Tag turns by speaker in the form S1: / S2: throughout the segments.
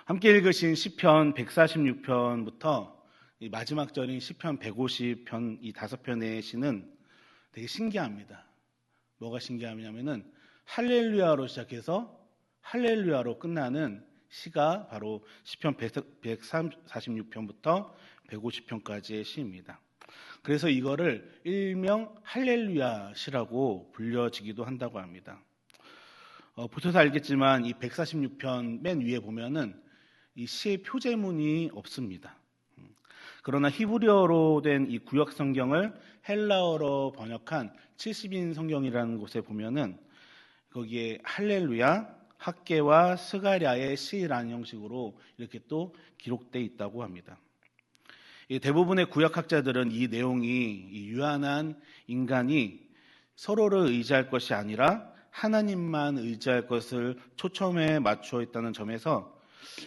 S1: 함께 읽으신 시편 146편부터 마지막 절인 시편 150편 이 5편의 시는 되게 신기합니다. 뭐가 신기하냐면은 할렐루야로 시작해서 할렐루야로 끝나는 시가 바로 시편 146편부터 150편까지의 시입니다. 그래서 이거를 일명 할렐루야 시라고 불려지기도 한다고 합니다. 보셔서 알겠지만 이 146편 맨 위에 보면은 이 시의 표제문이 없습니다. 그러나 히브리어로 된 이 구역 성경을 헬라어로 번역한 70인 성경이라는 곳에 보면은 거기에 할렐루야, 학개와 스가랴의 시라는 형식으로 이렇게 또 기록되어 있다고 합니다. 대부분의 구역학자들은 이 내용이 이 유한한 인간이 서로를 의지할 것이 아니라 하나님만 의지할 것을 초점에 맞추어 있다는 점에서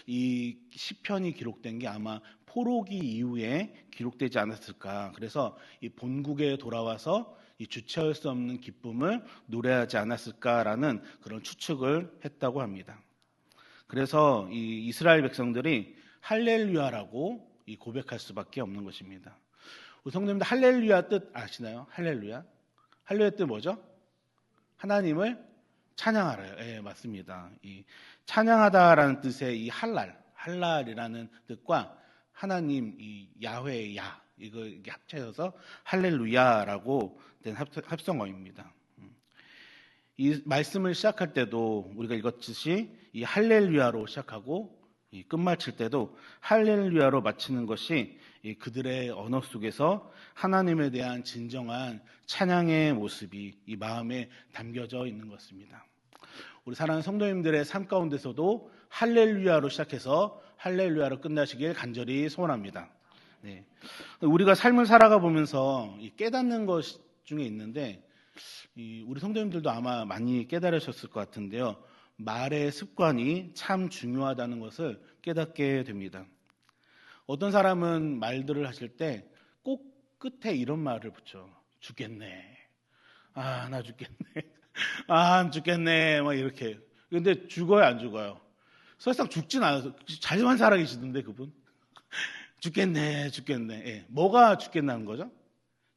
S1: 이 시편이 기록된 게 아마 포로기 이후에 기록되지 않았을까. 그래서 이 본국에 돌아와서 이 주체할 수 없는 기쁨을 노래하지 않았을까라는 그런 추측을 했다고 합니다. 그래서 이 이스라엘 백성들이 할렐루야라고 이 고백할 수밖에 없는 것입니다. 우리 성도님들 할렐루야 뜻 아시나요? 할렐루야. 할렐루야 뜻 뭐죠? 하나님을 찬양하라요. 예, 맞습니다. 이 찬양하다라는 뜻의 이 할랄이라는 뜻과 하나님 이 야훼 야 이거 합쳐져서 할렐루야라고 된 합성어입니다. 이 말씀을 시작할 때도 우리가 읽었듯이 이 할렐루야로 시작하고 이 끝마칠 때도 할렐루야로 마치는 것이 이 그들의 언어 속에서 하나님에 대한 진정한 찬양의 모습이 이 마음에 담겨져 있는 것입니다. 우리 사랑하는 성도님들의 삶 가운데서도 할렐루야로 시작해서 할렐루야로 끝나시길 간절히 소원합니다. 네. 우리가 삶을 살아가 보면서 깨닫는 것 중에 있는데 우리 성도님들도 아마 많이 깨달으셨을 것 같은데요. 말의 습관이 참 중요하다는 것을 깨닫게 됩니다. 어떤 사람은 말들을 하실 때 꼭 끝에 이런 말을 붙여. 죽겠네. 아, 나 죽겠네. 아, 안 죽겠네. 막 이렇게. 근데 죽어요, 안 죽어요? 사실상 죽진 않아서 잘만 살아계시던데 그분. 죽겠네. 예. 뭐가 죽겠다는 거죠?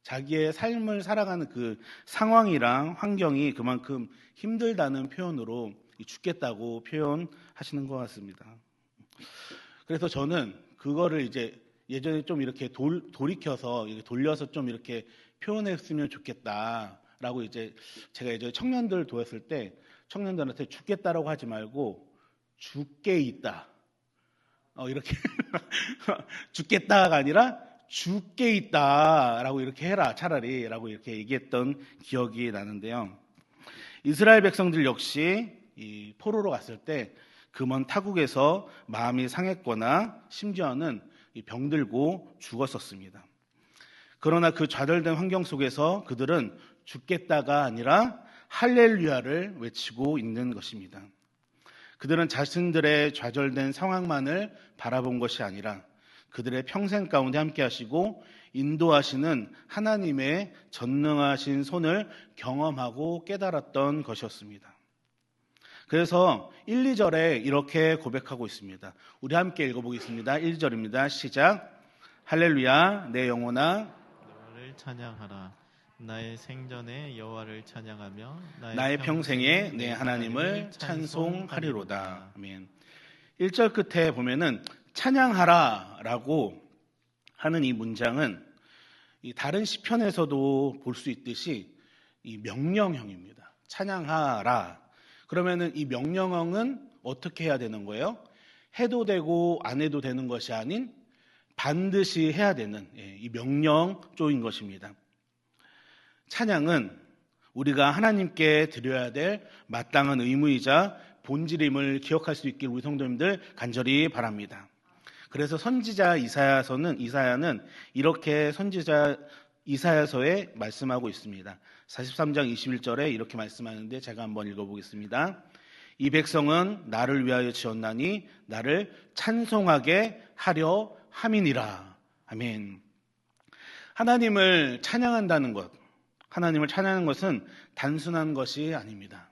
S1: 자기의 삶을 살아가는 그 상황이랑 환경이 그만큼 힘들다는 표현으로 죽겠다고 표현하시는 것 같습니다. 그래서 저는 그거를 이제 예전에 좀 이렇게 돌이켜서 돌려서 좀 이렇게 표현했으면 좋겠다라고 이제 제가 예전에 청년들 도왔을 때 청년들한테 죽겠다라고 하지 말고 죽게 있다. 이렇게 죽겠다가 아니라 죽게 있다라고 이렇게 해라 차라리라고 이렇게 얘기했던 기억이 나는데요. 이스라엘 백성들 역시 이 포로로 갔을 때 그 먼 타국에서 마음이 상했거나 심지어는 병들고 죽었었습니다. 그러나 그 좌절된 환경 속에서 그들은 죽겠다가 아니라 할렐루야를 외치고 있는 것입니다. 그들은 자신들의 좌절된 상황만을 바라본 것이 아니라 그들의 평생 가운데 함께 하시고 인도하시는 하나님의 전능하신 손을 경험하고 깨달았던 것이었습니다. 그래서 1, 2절에 이렇게 고백하고 있습니다. 우리 함께 읽어보겠습니다. 1절입니다. 시작. 할렐루야 내 영혼아
S2: 여호와를 찬양하라. 나의 생전에 여호와를 찬양하며
S1: 나의 평생에 내 하나님을 찬송하리로다. 아멘. 1절 끝에 보면은 찬양하라 라고 하는 이 문장은 이 다른 시편에서도 볼 수 있듯이 이 명령형입니다. 찬양하라. 그러면은 이 명령형은 어떻게 해야 되는 거예요? 해도 되고 안 해도 되는 것이 아닌 반드시 해야 되는 이 명령조인 것입니다. 찬양은 우리가 하나님께 드려야 될 마땅한 의무이자 본질임을 기억할 수 있길 우리 성도님들 간절히 바랍니다. 그래서 선지자 이사야는 이렇게 선지자 이사야서에 말씀하고 있습니다. 43장 21절에 이렇게 말씀하는데 제가 한번 읽어보겠습니다. 이 백성은 나를 위하여 지었나니 나를 찬송하게 하려 함이니라. 아멘. 하나님을 찬양한다는 것, 하나님을 찬양하는 것은 단순한 것이 아닙니다.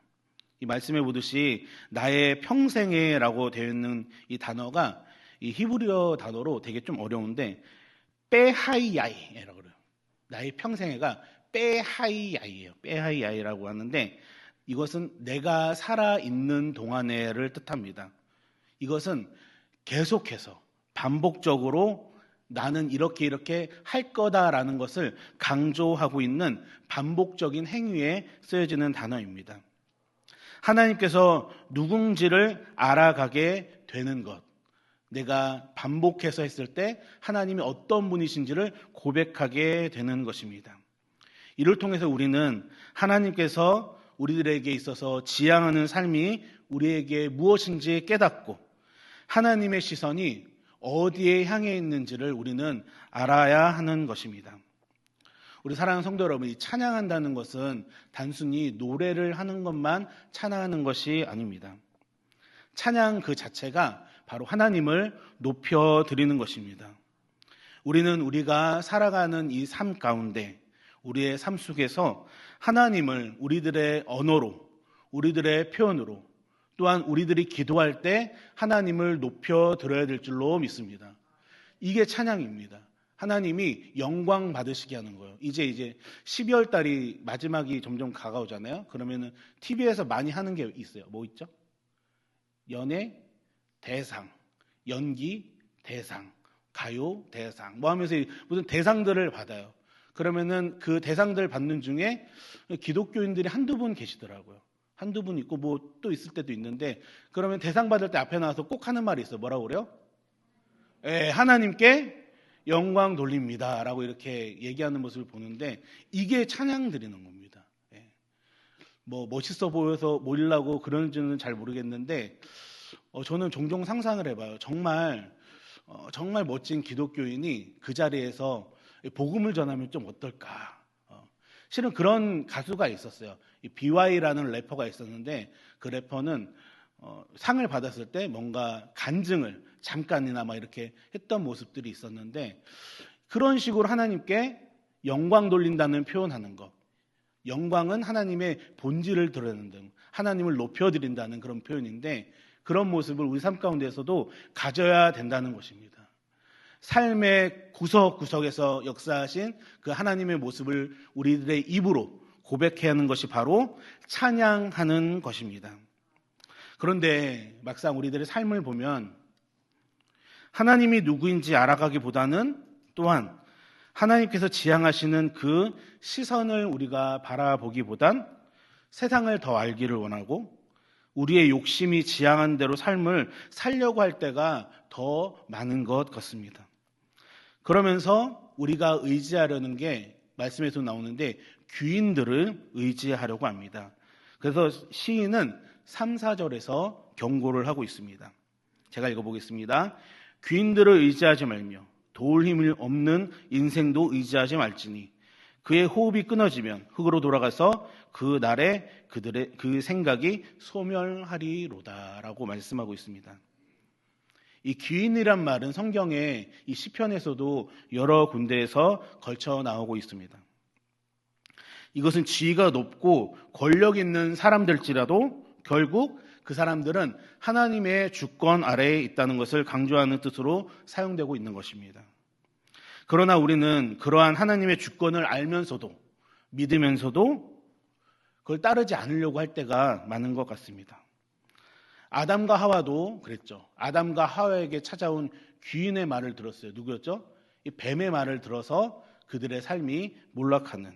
S1: 이 말씀해 보듯이 나의 평생에라고 되어 있는 이 단어가 이 히브리어 단어로 되게 좀 어려운데 빼하이야이라고 그래요. 나의 평생에가 빼하이야이예요. 빼하이야이라고 하는데 이것은 내가 살아있는 동안에를 뜻합니다. 이것은 계속해서 반복적으로 나는 이렇게 할 거다라는 것을 강조하고 있는 반복적인 행위에 쓰여지는 단어입니다. 하나님께서 누군지를 알아가게 되는 것, 내가 반복해서 했을 때 하나님이 어떤 분이신지를 고백하게 되는 것입니다. 이를 통해서 우리는 하나님께서 우리들에게 있어서 지향하는 삶이 우리에게 무엇인지 깨닫고 하나님의 시선이 어디에 향해 있는지를 우리는 알아야 하는 것입니다. 우리 사랑하는 성도 여러분, 이 찬양한다는 것은 단순히 노래를 하는 것만 찬양하는 것이 아닙니다. 찬양 그 자체가 바로 하나님을 높여드리는 것입니다. 우리는 우리가 살아가는 이 삶 가운데 우리의 삶 속에서 하나님을 우리들의 언어로, 우리들의 표현으로, 또한 우리들이 기도할 때 하나님을 높여드려야 될 줄로 믿습니다. 이게 찬양입니다. 하나님이 영광 받으시게 하는 거예요. 이제 12월 달이 마지막이 점점 가까우잖아요. 그러면은 TV에서 많이 하는 게 있어요. 뭐 있죠? 연예 대상, 연기 대상, 가요 대상, 뭐 하면서 무슨 대상들을 받아요. 그러면은 그 대상들 받는 중에 기독교인들이 한두 분 계시더라고요. 한두 분 있고 뭐 또 있을 때도 있는데, 그러면 대상 받을 때 앞에 나와서 꼭 하는 말이 있어요. 뭐라고 그래요? 하나님께 영광 돌립니다 라고 이렇게 얘기하는 모습을 보는데, 이게 찬양 드리는 겁니다. 뭐 멋있어 보여서 모이려고 그런지는 잘 모르겠는데 저는 종종 상상을 해봐요. 정말 멋진 기독교인이 그 자리에서 복음을 전하면 좀 어떨까. 실은 그런 가수가 있었어요. BY라는 래퍼가 있었는데, 그 래퍼는 상을 받았을 때 뭔가 간증을 잠깐이나 막 이렇게 했던 모습들이 있었는데, 그런 식으로 하나님께 영광 돌린다는 표현하는 것, 영광은 하나님의 본질을 드러내는 등 하나님을 높여드린다는 그런 표현인데, 그런 모습을 우리 삶 가운데서도 가져야 된다는 것입니다. 삶의 구석구석에서 역사하신 그 하나님의 모습을 우리들의 입으로 고백해야 하는 것이 바로 찬양하는 것입니다. 그런데 막상 우리들의 삶을 보면 하나님이 누구인지 알아가기보다는 또한 하나님께서 지향하시는 그 시선을 우리가 바라보기보단 세상을 더 알기를 원하고 우리의 욕심이 지향한 대로 삶을 살려고 할 때가 더 많은 것 같습니다. 그러면서 우리가 의지하려는 게 말씀에서 나오는데 귀인들을 의지하려고 합니다. 그래서 시인은 3, 4절에서 경고를 하고 있습니다. 제가 읽어보겠습니다. 귀인들을 의지하지 말며 도울 힘이 없는 인생도 의지하지 말지니 그의 호흡이 끊어지면 흙으로 돌아가서 그 날에 그들의 그 생각이 소멸하리로다 라고 말씀하고 있습니다. 이 귀인이란 말은 성경에 이 시편에서도 여러 군데에서 걸쳐 나오고 있습니다. 이것은 지위가 높고 권력 있는 사람들일지라도 결국 그 사람들은 하나님의 주권 아래에 있다는 것을 강조하는 뜻으로 사용되고 있는 것입니다. 그러나 우리는 그러한 하나님의 주권을 알면서도 믿으면서도 그걸 따르지 않으려고 할 때가 많은 것 같습니다. 아담과 하와도 그랬죠. 아담과 하와에게 찾아온 귀인의 말을 들었어요. 누구였죠? 이 뱀의 말을 들어서 그들의 삶이 몰락하는,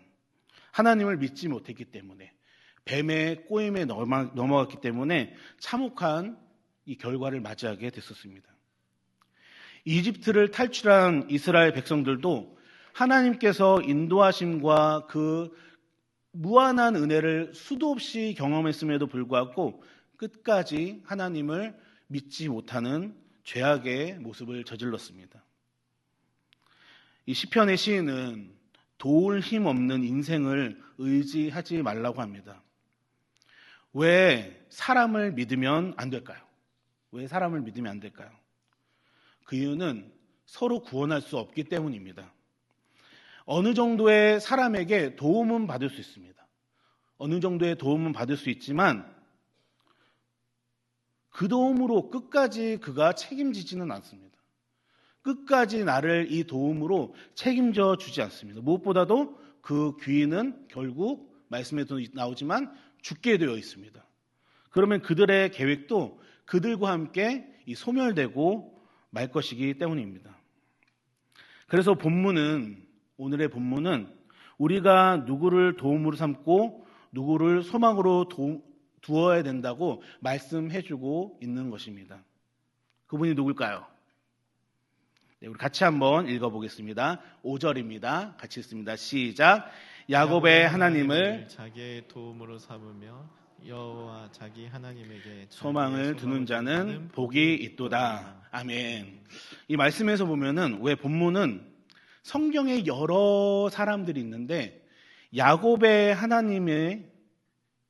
S1: 하나님을 믿지 못했기 때문에, 뱀의 꼬임에 넘어갔기 때문에 참혹한 이 결과를 맞이하게 됐었습니다. 이집트를 탈출한 이스라엘 백성들도 하나님께서 인도하심과 그 무한한 은혜를 수도 없이 경험했음에도 불구하고 끝까지 하나님을 믿지 못하는 죄악의 모습을 저질렀습니다. 이 시편의 시인은 도울 힘 없는 인생을 의지하지 말라고 합니다. 왜 사람을 믿으면 안 될까요? 왜 사람을 믿으면 안 될까요? 그 이유는 서로 구원할 수 없기 때문입니다. 어느 정도의 사람에게 도움은 받을 수 있습니다. 어느 정도의 도움은 받을 수 있지만 그 도움으로 끝까지 그가 책임지지는 않습니다. 끝까지 나를 이 도움으로 책임져 주지 않습니다. 무엇보다도 그 귀인은 결국 말씀에도 나오지만 죽게 되어 있습니다. 그러면 그들의 계획도 그들과 함께 소멸되고 말 것이기 때문입니다. 그래서 오늘의 본문은 우리가 누구를 도움으로 삼고 누구를 소망으로 두어야 된다고 말씀해주고 있는 것입니다. 그분이 누굴까요? 네, 우리 같이 한번 읽어보겠습니다. 5절입니다. 같이 읽습니다. 시작. 야곱의 하나님을
S2: 자기의 도움으로 삼으며 여호와 자기 하나님에게
S1: 소망을 두는 자는 복이 있도다. 아멘. 이 말씀에서 보면은 왜 본문은 성경에 여러 사람들이 있는데 야곱의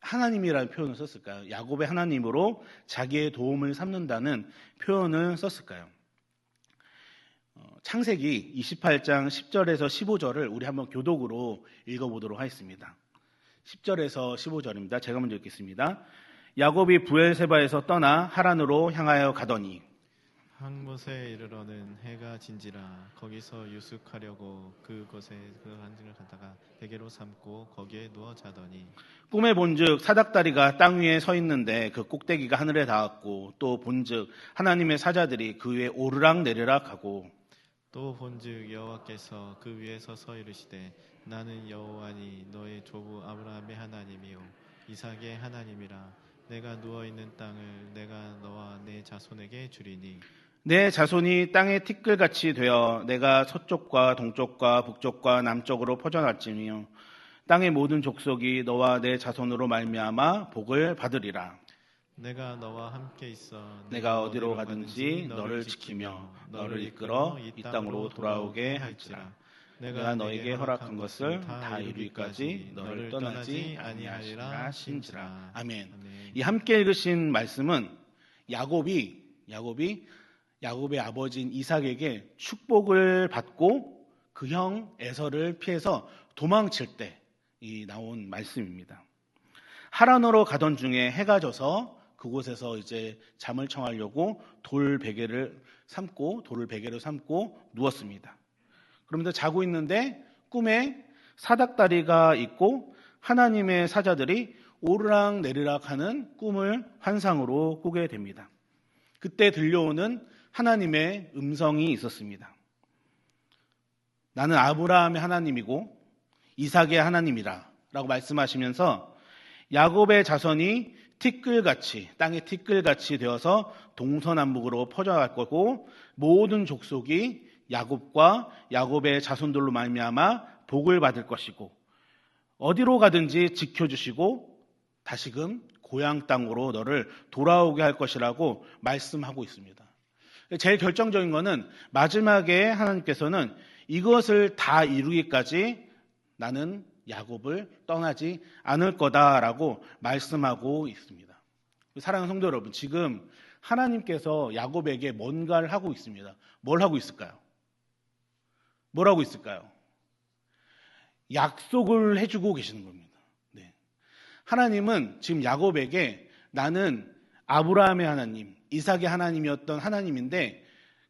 S1: 하나님이라는 표현을 썼을까요? 야곱의 하나님으로 자기의 도움을 삼는다는 표현을 썼을까요? 창세기 28장 10절에서 15절을 우리 한번 교독으로 읽어보도록 하겠습니다. 10절에서 15절입니다. 제가 먼저 읽겠습니다. 야곱이 부엘세바에서 떠나 하란으로 향하여 가더니
S2: 한 곳에 이르러는 해가 진지라 거기서 유숙하려고 그곳에 그 한증을 갖다가 베개로 삼고 거기에 누워 자더니
S1: 꿈에 본즉 사닥다리가 땅 위에 서 있는데 그 꼭대기가 하늘에 닿았고 또 본즉 하나님의 사자들이 그 위에 오르락 내리락 하고
S2: 또 본즉 여호와께서 그 위에 서서 이르시되 나는 여호와니 너의 조부 아브라함의 하나님이요 이삭의 하나님이라 내가 누워있는 땅을 내가 너와 내 자손에게 주리니
S1: 내 자손이 땅의 티끌같이 되어 내가 서쪽과 동쪽과 북쪽과 남쪽으로 퍼져날지며 땅의 모든 족속이 너와 내 자손으로 말미암아 복을 받으리라.
S2: 내가 너와 함께 있어
S1: 내가 어디로 가든지 너를 지키며 너를 이끌어 이 땅으로 돌아오게 할지라. 내가 너에게 허락한 것을 다 이루기까지 너를 떠나지 아니하리라 신지라. 아멘. 이 함께 읽으신 말씀은 야곱의 아버지인 이삭에게 축복을 받고 그 형 에서를 피해서 도망칠 때 나온 말씀입니다. 하란으로 가던 중에 해가 져서 그곳에서 이제 잠을 청하려고 돌을 베개로 삼고 누웠습니다. 그러면서 자고 있는데 꿈에 사닥다리가 있고 하나님의 사자들이 오르락 내리락 하는 꿈을 환상으로 꾸게 됩니다. 그때 들려오는 하나님의 음성이 있었습니다. 나는 아브라함의 하나님이고 이삭의 하나님이라 라고 말씀하시면서 야곱의 자손이 땅의 티끌같이 되어서 동서남북으로 퍼져갈 거고 모든 족속이 야곱과 야곱의 자손들로 말미암아 복을 받을 것이고 어디로 가든지 지켜주시고 다시금 고향 땅으로 너를 돌아오게 할 것이라고 말씀하고 있습니다. 제일 결정적인 것은 마지막에 하나님께서는 이것을 다 이루기까지 나는 야곱을 떠나지 않을 거다라고 말씀하고 있습니다. 사랑하는 성도 여러분, 지금 하나님께서 야곱에게 뭔가를 하고 있습니다. 뭘 하고 있을까요? 뭘 하고 있을까요? 약속을 해주고 계시는 겁니다. 네. 하나님은 지금 야곱에게 나는 아브라함의 하나님, 이삭의 하나님이었던 하나님인데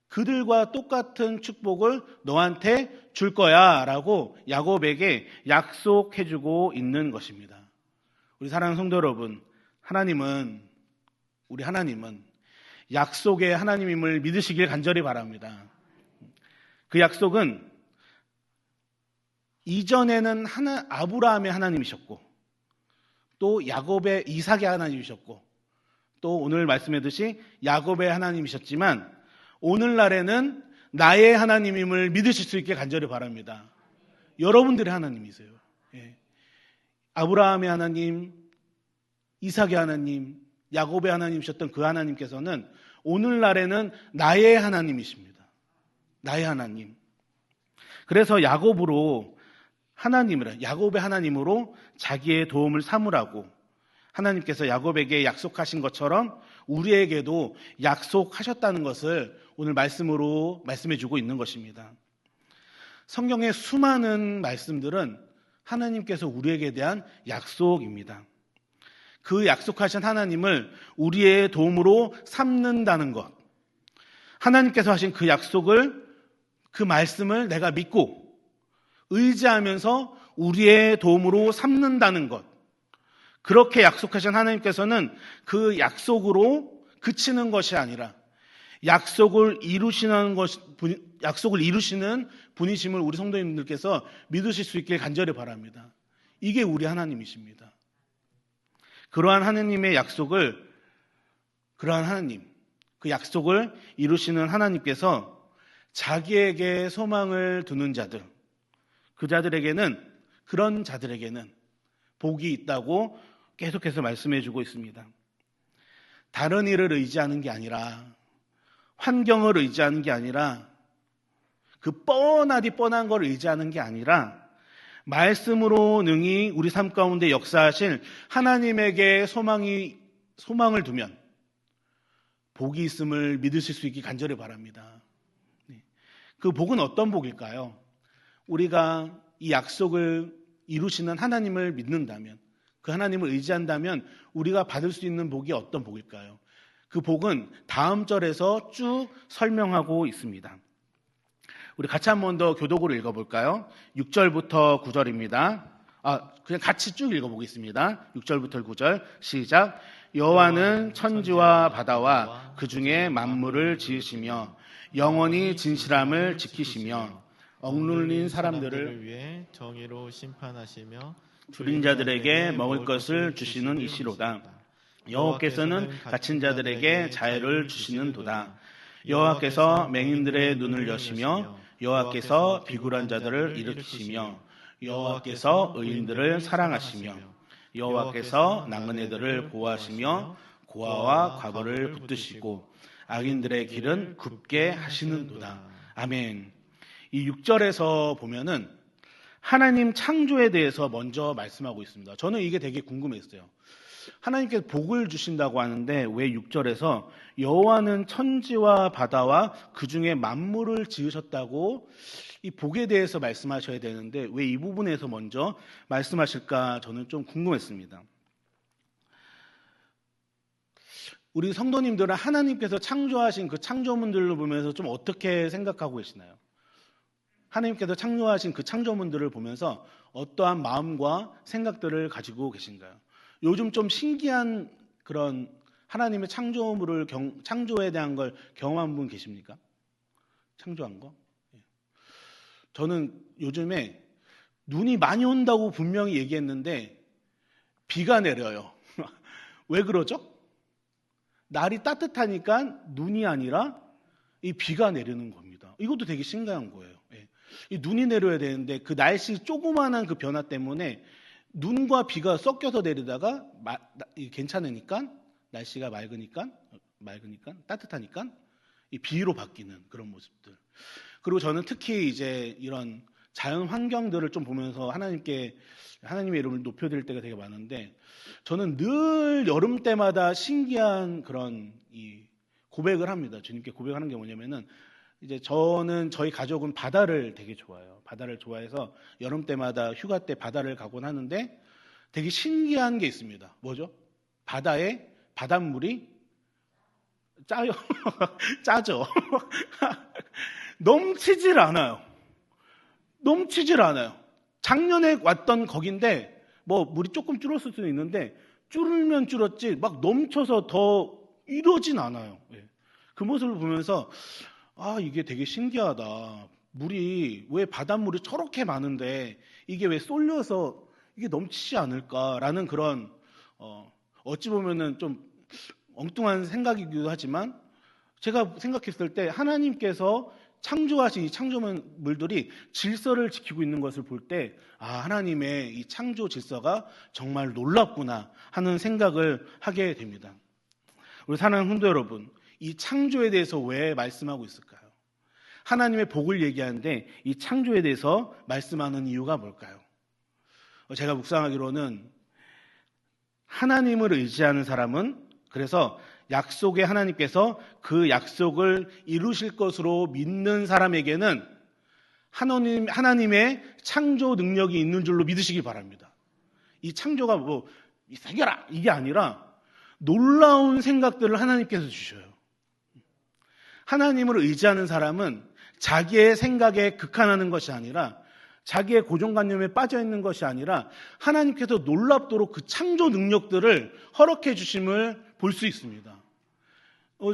S1: 그들과 똑같은 축복을 너한테 줄 거야 라고 야곱에게 약속해주고 있는 것입니다. 우리 사랑하는 성도 여러분, 우리 하나님은 약속의 하나님임을 믿으시길 간절히 바랍니다. 그 약속은 이전에는 아브라함의 하나님이셨고 또 야곱의 이삭의 하나님이셨고 또 오늘 말씀해듯이 야곱의 하나님이셨지만 오늘날에는 나의 하나님임을 믿으실 수 있게 간절히 바랍니다. 여러분들의 하나님이세요. 예. 아브라함의 하나님, 이삭의 하나님, 야곱의 하나님이셨던 그 하나님께서는 오늘날에는 나의 하나님이십니다. 나의 하나님. 그래서 야곱의 하나님으로 자기의 도움을 삼으라고 하나님께서 야곱에게 약속하신 것처럼 우리에게도 약속하셨다는 것을 오늘 말씀으로 말씀해주고 있는 것입니다. 성경의 수많은 말씀들은 하나님께서 우리에게 대한 약속입니다. 그 약속하신 하나님을 우리의 도움으로 삼는다는 것. 하나님께서 하신 그 약속을, 그 말씀을 내가 믿고 의지하면서 우리의 도움으로 삼는다는 것. 그렇게 약속하신 하나님께서는 그 약속으로 그치는 것이 아니라 약속을 이루시는 분이심을 우리 성도님들께서 믿으실 수 있길 간절히 바랍니다. 이게 우리 하나님이십니다. 그러한 하나님의 약속을, 그러한 하나님, 그 약속을 이루시는 하나님께서 자기에게 소망을 두는 자들, 그런 자들에게는 복이 있다고 계속해서 말씀해 주고 있습니다. 다른 일을 의지하는 게 아니라, 환경을 의지하는 게 아니라, 그 뻔한 걸 의지하는 게 아니라 말씀으로 능히 우리 삶 가운데 역사하실 하나님에게 소망을 두면 복이 있음을 믿으실 수 있기 간절히 바랍니다. 그 복은 어떤 복일까요? 우리가 이 약속을 이루시는 하나님을 믿는다면, 그 하나님을 의지한다면 우리가 받을 수 있는 복이 어떤 복일까요? 그 복은 다음 절에서 쭉 설명하고 있습니다. 우리 같이 한 번 더 교독으로 읽어볼까요? 6절부터 9절입니다. 그냥 같이 쭉 읽어보겠습니다. 6절부터 9절 시작. 여호와는 천지와 바다와 그 중에 만물을 지으시며 영원히 진실함을 지키시며 억눌린 사람들을
S2: 위해 정의로 심판하시며
S1: 줄인 자들에게 먹을 것을 주시는 이시로다. 여호와께서는 갇힌 자들에게 자유를 주시는도다. 여호와께서 맹인들의 눈을 여시며 여호와께서 비굴한 자들을 일으키시며 여호와께서 의인들을 사랑하시며 여호와께서 나그네들을 보호하시며 고아와 과부를 붙드시고 악인들의 길은 굽게 하시는도다. 아멘. 이 6절에서 보면은 하나님 창조에 대해서 먼저 말씀하고 있습니다. 저는 이게 되게 궁금했어요. 하나님께서 복을 주신다고 하는데 왜 6절에서 여호와는 천지와 바다와 그 중에 만물을 지으셨다고 이 복에 대해서 말씀하셔야 되는데 왜 이 부분에서 먼저 말씀하실까 저는 좀 궁금했습니다. 우리 성도님들은 하나님께서 창조하신 그 창조물들을 보면서 좀 어떻게 생각하고 계시나요? 하나님께서 창조하신 그 창조물들을 보면서 어떠한 마음과 생각들을 가지고 계신가요? 요즘 좀 신기한 그런 하나님의 창조에 대한 걸 경험한 분 계십니까? 창조한 거? 저는 요즘에 눈이 많이 온다고 분명히 얘기했는데 비가 내려요. 왜 그러죠? 날이 따뜻하니까 눈이 아니라 이 비가 내리는 겁니다. 이것도 되게 신기한 거예요. 이 눈이 내려야 되는데 그 날씨 조그마한 그 변화 때문에 눈과 비가 섞여서 내리다가 괜찮으니까 날씨가 맑으니까 따뜻하니까 이 비로 바뀌는 그런 모습들. 그리고 저는 특히 이제 이런 자연 환경들을 좀 보면서 하나님의 이름을 높여드릴 때가 되게 많은데 저는 늘 여름 때마다 신기한 그런 이 고백을 합니다. 주님께 고백하는 게 뭐냐면은 이제 저희 가족은 바다를 되게 좋아해요. 바다를 좋아해서 여름 때마다 휴가 때 바다를 가곤 하는데 되게 신기한 게 있습니다. 뭐죠? 바다에 바닷물이 짜요. 짜죠. 넘치질 않아요. 작년에 왔던 거긴데 뭐 물이 조금 줄었을 수도 있는데 줄면 줄었지 막 넘쳐서 더 이러진 않아요. 그 모습을 보면서 이게 되게 신기하다. 왜 바닷물이 저렇게 많은데 이게 왜 쏠려서 이게 넘치지 않을까라는 그런 어찌 보면은 좀 엉뚱한 생각이기도 하지만 제가 생각했을 때 하나님께서 창조하신 이 창조물들이 질서를 지키고 있는 것을 볼 때 하나님의 이 창조 질서가 정말 놀랍구나 하는 생각을 하게 됩니다. 우리 사랑하는 성도 여러분, 이 창조에 대해서 왜 말씀하고 있을까요? 하나님의 복을 얘기하는데 이 창조에 대해서 말씀하는 이유가 뭘까요? 제가 묵상하기로는 하나님을 의지하는 사람은 그래서 약속의 하나님께서 그 약속을 이루실 것으로 믿는 사람에게는 하나님의 창조 능력이 있는 줄로 믿으시기 바랍니다. 이 창조가 새겨라 이게 아니라 놀라운 생각들을 하나님께서 주셔요. 하나님을 의지하는 사람은 자기의 생각에 극한하는 것이 아니라 자기의 고정관념에 빠져있는 것이 아니라 하나님께서 놀랍도록 그 창조 능력들을 허락해 주심을 볼 수 있습니다.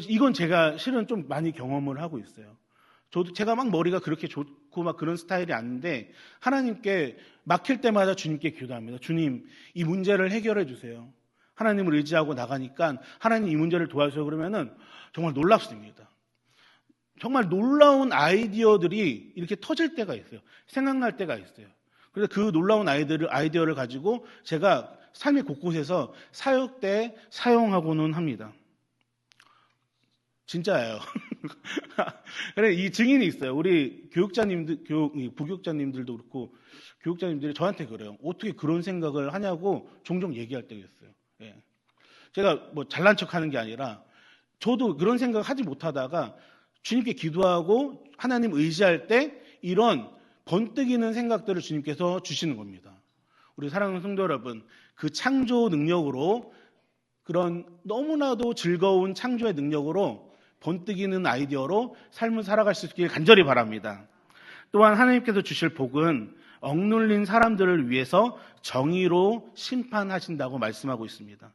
S1: 이건 제가 실은 좀 많이 경험을 하고 있어요. 제가 막 머리가 그렇게 좋고 막 그런 스타일이 아닌데 하나님께 막힐 때마다 주님께 기도합니다. 주님, 이 문제를 해결해 주세요. 하나님을 의지하고 나가니까 하나님 이 문제를 도와주세요. 그러면은 정말 놀랍습니다. 정말 놀라운 아이디어들이 이렇게 터질 때가 있어요. 생각날 때가 있어요. 그래서 그 놀라운 아이디어를 가지고 제가 삶의 곳곳에서 사역 때 사용하고는 합니다. 진짜예요. 그래, 이 증인이 있어요. 우리 부교육자님들도 그렇고, 교육자님들이 저한테 그래요. 어떻게 그런 생각을 하냐고 종종 얘기할 때가 있어요. 예. 제가 뭐 잘난 척 하는 게 아니라, 저도 그런 생각 하지 못하다가 주님께 기도하고 하나님 의지할 때 이런 번뜩이는 생각들을 주님께서 주시는 겁니다. 우리 사랑하는 성도 여러분, 그 창조 능력으로 그런 너무나도 즐거운 창조의 능력으로 번뜩이는 아이디어로 삶을 살아갈 수 있길 간절히 바랍니다. 또한 하나님께서 주실 복은 억눌린 사람들을 위해서 정의로 심판하신다고 말씀하고 있습니다.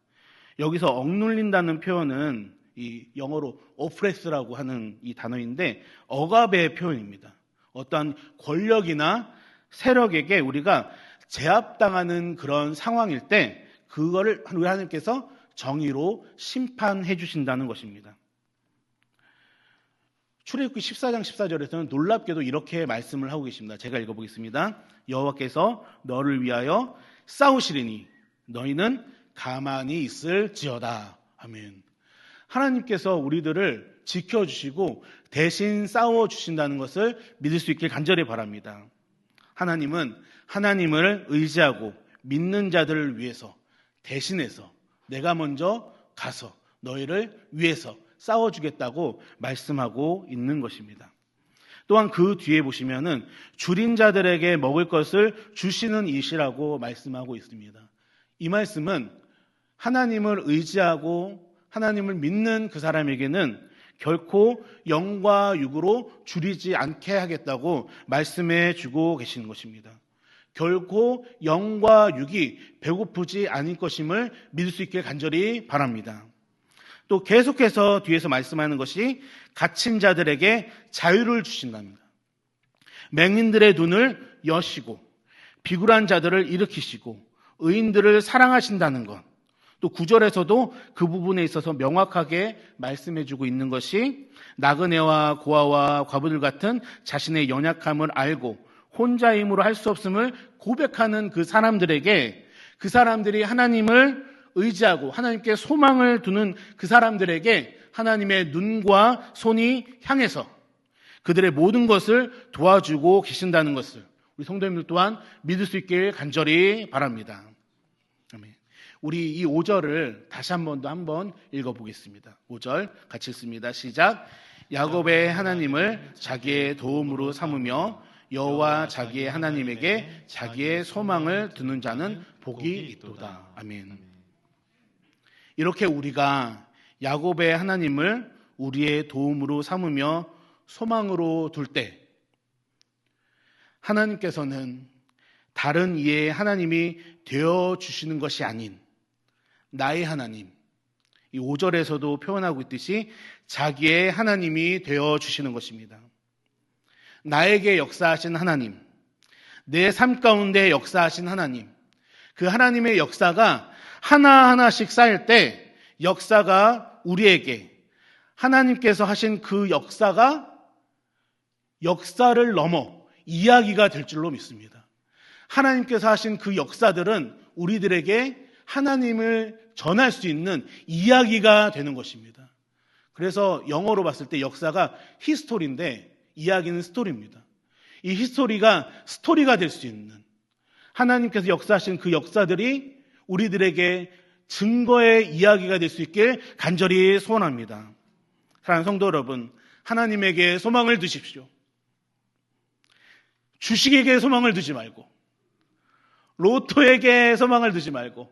S1: 여기서 억눌린다는 표현은 이 영어로 oppress라고 하는 이 단어인데 억압의 표현입니다. 어떠한 권력이나 세력에게 우리가 제압당하는 그런 상황일 때 그거를 우리 하나님께서 정의로 심판해 주신다는 것입니다. 출애굽기 14장 14절에서는 놀랍게도 이렇게 말씀을 하고 계십니다. 제가 읽어보겠습니다. 여호와께서 너를 위하여 싸우시리니 너희는 가만히 있을지어다. 아멘. 하나님께서 우리들을 지켜주시고 대신 싸워주신다는 것을 믿을 수 있길 간절히 바랍니다. 하나님은 하나님을 의지하고 믿는 자들을 위해서 대신해서 내가 먼저 가서 너희를 위해서 싸워주겠다고 말씀하고 있는 것입니다. 또한 그 뒤에 보시면은 줄인 자들에게 먹을 것을 주시는 이시라고 말씀하고 있습니다. 이 말씀은 하나님을 의지하고 하나님을 믿는 그 사람에게는 결코 영과 육으로 줄이지 않게 하겠다고 말씀해 주고 계시는 것입니다. 결코 영과 육이 배고프지 않을 것임을 믿을 수 있게 간절히 바랍니다. 또 계속해서 뒤에서 말씀하는 것이 갇힌 자들에게 자유를 주신답니다. 맹인들의 눈을 여시고 비굴한 자들을 일으키시고 의인들을 사랑하신다는 것. 또 9절에서도 그 부분에 있어서 명확하게 말씀해주고 있는 것이 나그네와 고아와 과부들 같은 자신의 연약함을 알고 혼자 힘으로 할 수 없음을 고백하는 그 사람들에게 그 사람들이 하나님을 의지하고 하나님께 소망을 두는 그 사람들에게 하나님의 눈과 손이 향해서 그들의 모든 것을 도와주고 계신다는 것을 우리 성도님들 또한 믿을 수 있길 간절히 바랍니다. 아멘. 우리 이 5절을 다시 한번 읽어보겠습니다. 5절 같이 읽습니다. 시작. 야곱의 하나님을 자기의 도움으로 삼으며 여호와 자기의 하나님에게 자기의 소망을 두는 자는 복이 있도다. 아멘. 이렇게 우리가 야곱의 하나님을 우리의 도움으로 삼으며 소망으로 둘 때 하나님께서는 다른 이의 하나님이 되어주시는 것이 아닌 나의 하나님, 이 5절에서도 표현하고 있듯이 자기의 하나님이 되어주시는 것입니다. 나에게 역사하신 하나님, 내 삶 가운데 역사하신 하나님, 그 하나님의 역사가 하나하나씩 쌓일 때 역사가 우리에게 하나님께서 하신 그 역사가 역사를 넘어 이야기가 될 줄로 믿습니다. 하나님께서 하신 그 역사들은 우리들에게 하나님을 전할 수 있는 이야기가 되는 것입니다. 그래서 영어로 봤을 때 역사가 히스토리인데 이야기는 스토리입니다. 이 히스토리가 스토리가 될 수 있는 하나님께서 역사하신 그 역사들이 우리들에게 증거의 이야기가 될 수 있길 간절히 소원합니다. 사랑하는 성도 여러분, 하나님에게 소망을 두십시오. 주식에게 소망을 두지 말고, 로또에게 소망을 두지 말고,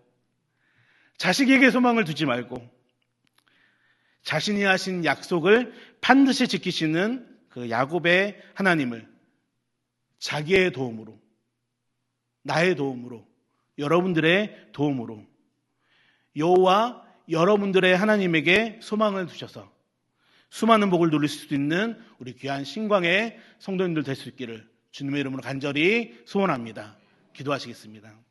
S1: 자식에게 소망을 두지 말고 자신이 하신 약속을 반드시 지키시는 그 야곱의 하나님을 자기의 도움으로, 나의 도움으로, 여러분들의 도움으로 여호와 여러분들의 하나님에게 소망을 두셔서 수많은 복을 누릴 수 있는 우리 귀한 신광의 성도님들 될 수 있기를 주님의 이름으로 간절히 소원합니다. 기도하시겠습니다.